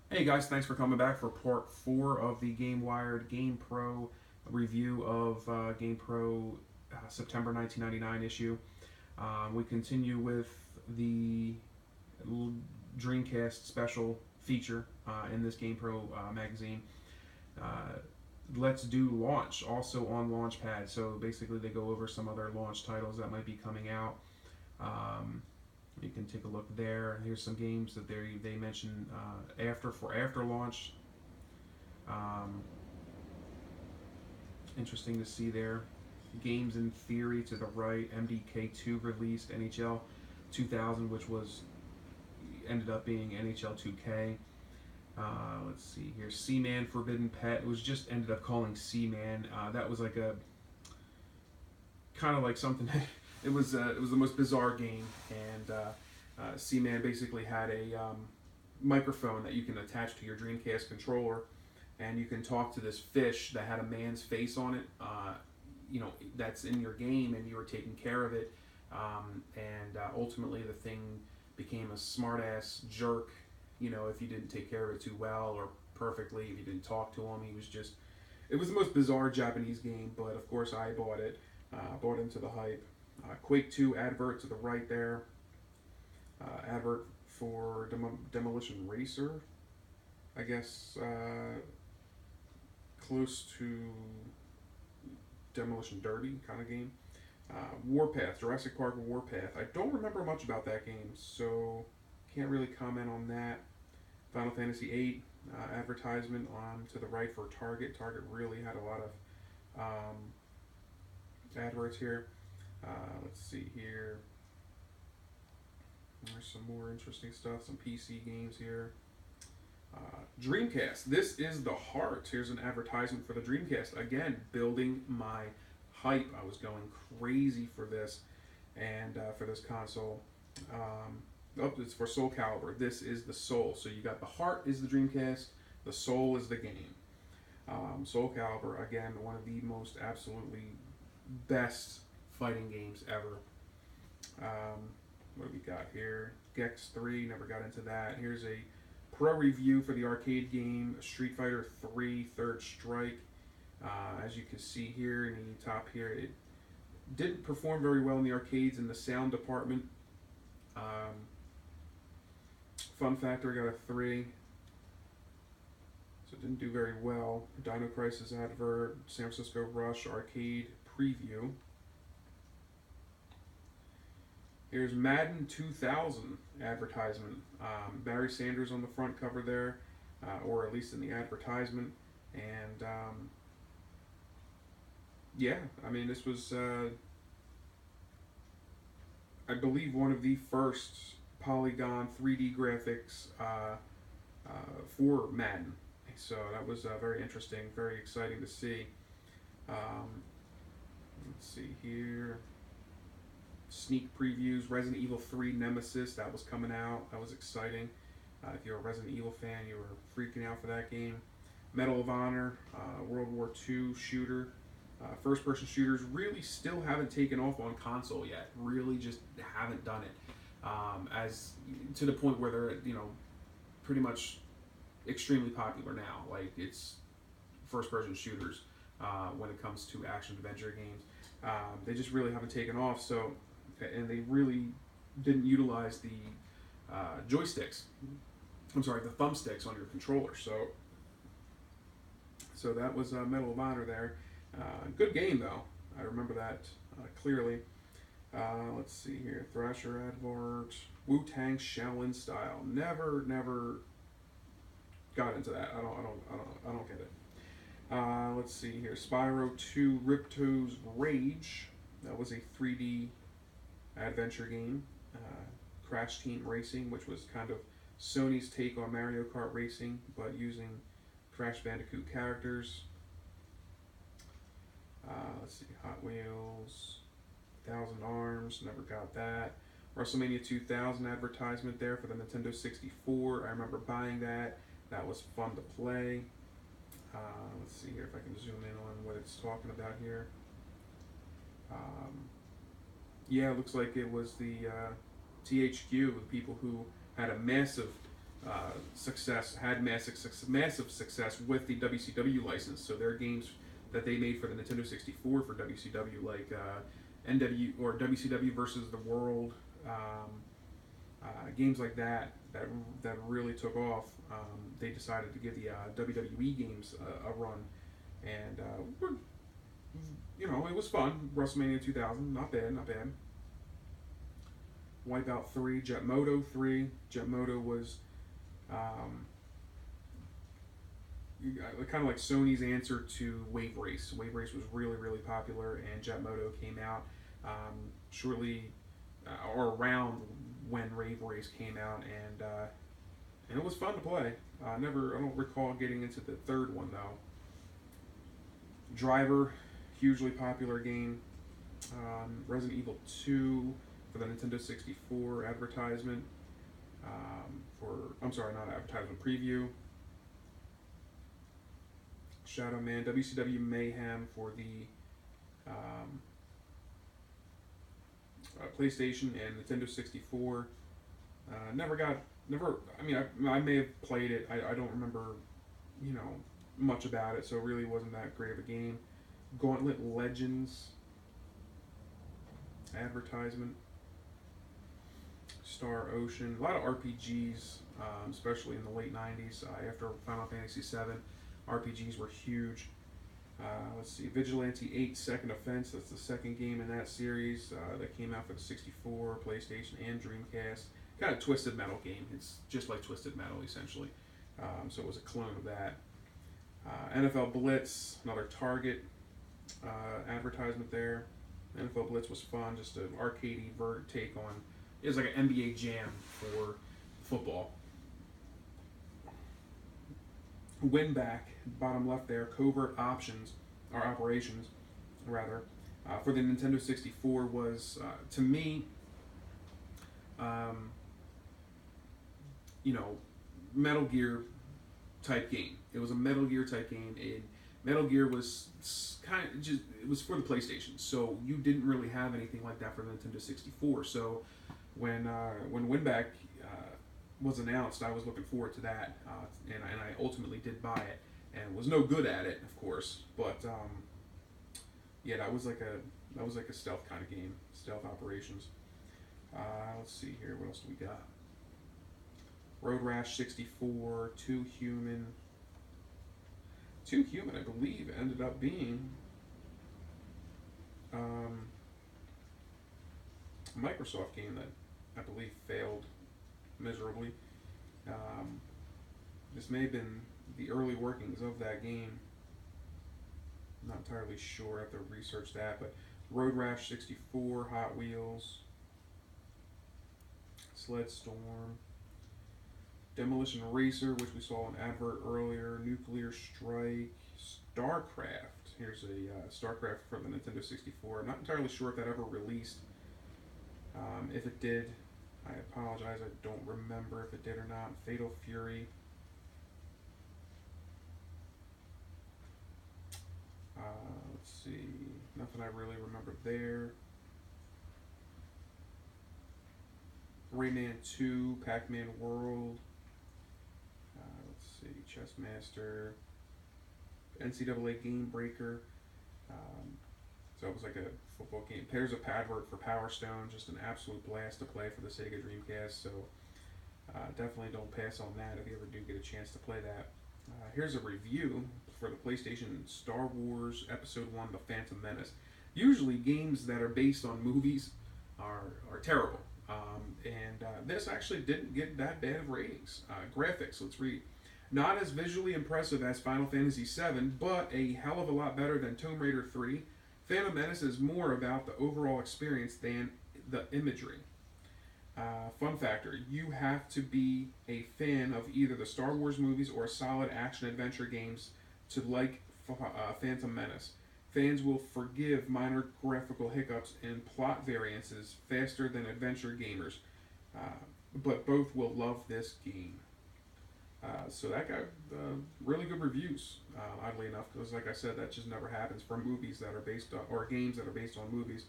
Hey guys, thanks for coming back for part 4 of the GameWired GamePro review of GamePro September 1999 issue. We continue with the Dreamcast special feature in this GamePro magazine. Uh, Let's do launch, also on Launchpad. So basically, they go over some other launch titles that might be coming out. Um, you can take a look there. Here's some games that they mention after launch. Um, Interesting to see there. Games in theory to the right. MDK2 released NHL 2000, which was ended up being NHL 2K. Let's see here. Seaman Forbidden Pet. It was just ended up calling Seaman. That was like a kind of like something. It was the most bizarre game, and Seaman basically had a microphone that you can attach to your Dreamcast controller, and you can talk to this fish that had a man's face on it. That's in your game, and you were taking care of it. And ultimately, the thing became a smartass jerk. If you didn't take care of it too well or perfectly, if you didn't talk to him, he was just. It was the most bizarre Japanese game, but of course I bought it. Bought into the hype. Quake 2 advert to the right there. Advert for Demolition Racer. I guess close to Demolition Derby kind of game. Warpath, Jurassic Park Warpath. I don't remember much about that game, so can't really comment on that. Final Fantasy VIII advertisement on to the right for Target. Target really had a lot of adverts here. Let's see here. There's some more interesting stuff. Some PC games here. Dreamcast. This is the heart. Here's an advertisement for the Dreamcast. Again, building my hype. I was going crazy for this and for this console. It's for Soul Calibur. This is the soul. So you got the heart is the Dreamcast. The soul is the game. Soul Calibur, again, one of the most absolutely best fighting games ever. What do we got here? Gex 3, never got into that. Here's a pro review for the arcade game Street Fighter 3 Third Strike. As you can see here in the top here, it didn't perform very well in the arcades in the sound department. Fun Factor got a 3. So it didn't do very well. Dino Crisis advert, San Francisco Rush arcade preview. Here's Madden 2000 advertisement. Barry Sanders on the front cover there, or at least in the advertisement. And this was, I believe, one of the first polygon 3D graphics for Madden. So that was very interesting, very exciting to see. Let's see here. Sneak previews. Resident Evil 3 Nemesis, that was coming out. That was exciting. If you're a Resident Evil fan, you were freaking out for that game. Medal of Honor, World War II shooter. First-person shooters really still haven't taken off on console yet. Really just haven't done it. As to the point where they're, pretty much extremely popular now. Like, it's first-person shooters when it comes to action-adventure games. They just really haven't taken off, and they really didn't utilize the joysticks. I'm sorry, the thumbsticks on your controller. So that was Medal of Honor there. Good game though. I remember that clearly. Let's see here. Thrasher advert. Wu-Tang Shaolin style. Never got into that. I don't get it. Let's see here. Spyro 2 Riptos Rage. That was a 3D adventure game. Crash Team Racing, which was kind of Sony's take on Mario Kart Racing, but using Crash Bandicoot characters. Let's see, Hot Wheels, Thousand Arms, never got that. WrestleMania 2000 advertisement there for the Nintendo 64. I remember buying that. That was fun to play. Let's see here if I can zoom in on what it's talking about here. It looks like it was the THQ, the people who had a massive success, had massive success with the WCW license. So there are games that they made for the Nintendo 64 for WCW, like NW or WCW versus the World, games like that really took off. They decided to give the WWE games a run, and it was fun. WrestleMania 2000, not bad, not bad. Wipeout 3, Moto 3. Moto was kind of like Sony's answer to Wave Race. Wave Race was really, really popular, and Moto came out shortly or around when Wave Race came out, and it was fun to play. I don't recall getting into the third one though. Driver, hugely popular game. Resident Evil 2 for the Nintendo 64 advertisement. Not advertisement, preview. Shadow Man, WCW Mayhem for the PlayStation and Nintendo 64. I may have played it. I don't remember, much about it, so it really wasn't that great of a game. Gauntlet Legends advertisement. Star Ocean, a lot of RPGs, especially in the late 90s after Final Fantasy VII. RPGs were huge. Let's see, Vigilante 8 Second Offense, that's the second game in that series that came out for the 64, PlayStation, and Dreamcast. Kind of Twisted Metal game. It's just like Twisted Metal, essentially. So it was a clone of that. NFL Blitz, another Target advertisement there. NFL Blitz was fun, just an arcadey take on. It was like an NBA Jam for football. Winback, bottom left there, Covert Operations, rather, for the Nintendo 64 was, to me, Metal Gear type game. It was a Metal Gear type game, and Metal Gear was it was for the PlayStation, so you didn't really have anything like that for the Nintendo 64. So when Winback was announced, I was looking forward to that, and I ultimately did buy it, and was no good at it, of course. But that was like a stealth kind of game, stealth operations. Let's see here, what else do we got? Road Rash 64, Too Human, I believe, ended up being a Microsoft game that I believe failed miserably. This may have been the early workings of that game. I'm not entirely sure. I have to research that. But Road Rash 64, Hot Wheels, Sled Storm, Demolition Racer, which we saw an advert earlier, Nuclear Strike, Starcraft. Here's a Starcraft for the Nintendo 64. I'm not entirely sure if that ever released. If it did, I apologize, I don't remember if it did or not. Fatal Fury. Let's see, nothing I really remember there. Rayman 2, Pac-Man World. Let's see, Chess Master. NCAA Game Breaker. So it was like a football game. There's a advert for Power Stone, just an absolute blast to play for the Sega Dreamcast. So definitely don't pass on that if you ever do get a chance to play that. Here's a review for the PlayStation Star Wars Episode 1, The Phantom Menace. Usually games that are based on movies are terrible. And this actually didn't get that bad of ratings. Graphics, let's read. Not as visually impressive as Final Fantasy VII, but a hell of a lot better than Tomb Raider 3. Phantom Menace is more about the overall experience than the imagery. Fun factor, you have to be a fan of either the Star Wars movies or solid action-adventure games to like Phantom Menace. Fans will forgive minor graphical hiccups and plot variances faster than adventure gamers, but both will love this game. So that got really good reviews, oddly enough, because like I said, that just never happens for movies that are based on, or games that are based on movies.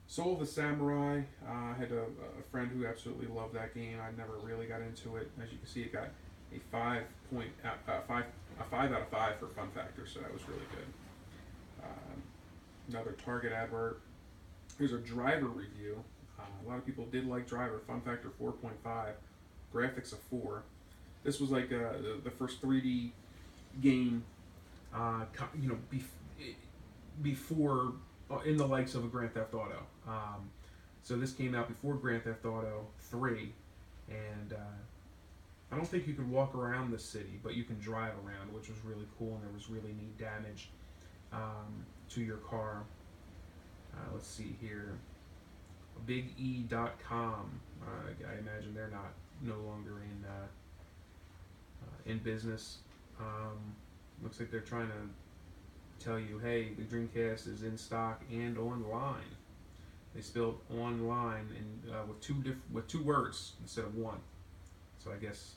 Soul of the Samurai. I had a friend who absolutely loved that game. I never really got into it. As you can see, it got a 5 out of 5 for fun factor, so that was really good. Another Target advert. Here's a driver review. A lot of people did like Driver. Fun factor 4.5, graphics a 4. This was like the first 3D game, before in the likes of a Grand Theft Auto. So this came out before Grand Theft Auto 3, and I don't think you could walk around the city, but you can drive around, which was really cool, and there was really neat damage to your car. Let's see here. BigE.com. I imagine they're no longer in business. Looks like they're trying to tell you, hey, the Dreamcast is in stock and online. They spelled online with two words instead of one. So I guess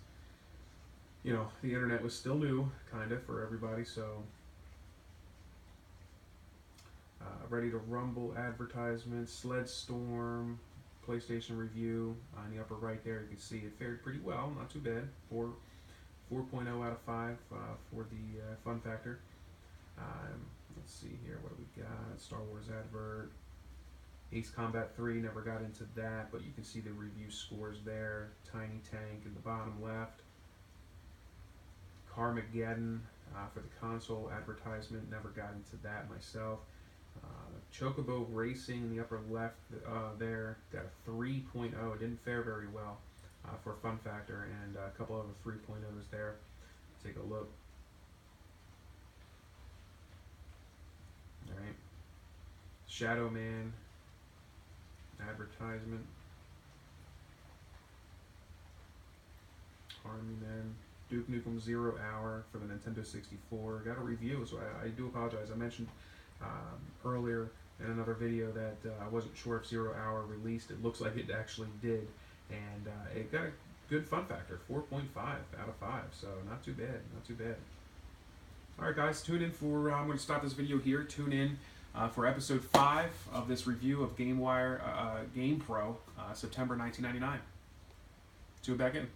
the internet was still new, kind of, for everybody. So Ready to Rumble advertisement, Sled Storm, PlayStation review. On the upper right there, you can see it fared pretty well, not too bad. 4.0 out of 5 for the fun factor. Let's see here, what do we got? Star Wars advert. Ace Combat 3, never got into that, but you can see the review scores there. Tiny Tank in the bottom left. Carmageddon for the console advertisement, never got into that myself. Chocobo Racing in the upper left there, got a 3.0. It didn't fare very well for fun factor, and a couple of the 3.0s there. Take a look. Alright. Shadow Man advertisement. Army Men. Duke Nukem 0 Hour for the Nintendo 64. Got a review, so I do apologize. I mentioned earlier in another video that I wasn't sure if 0 Hour released. It looks like it actually did, and it got a good fun factor, 4.5 out of 5, so not too bad, not too bad. Alright guys, tune in for, I'm going to stop this video here, tune in for episode 5 of this review of GameWired GamePro September 1999. Tune back in.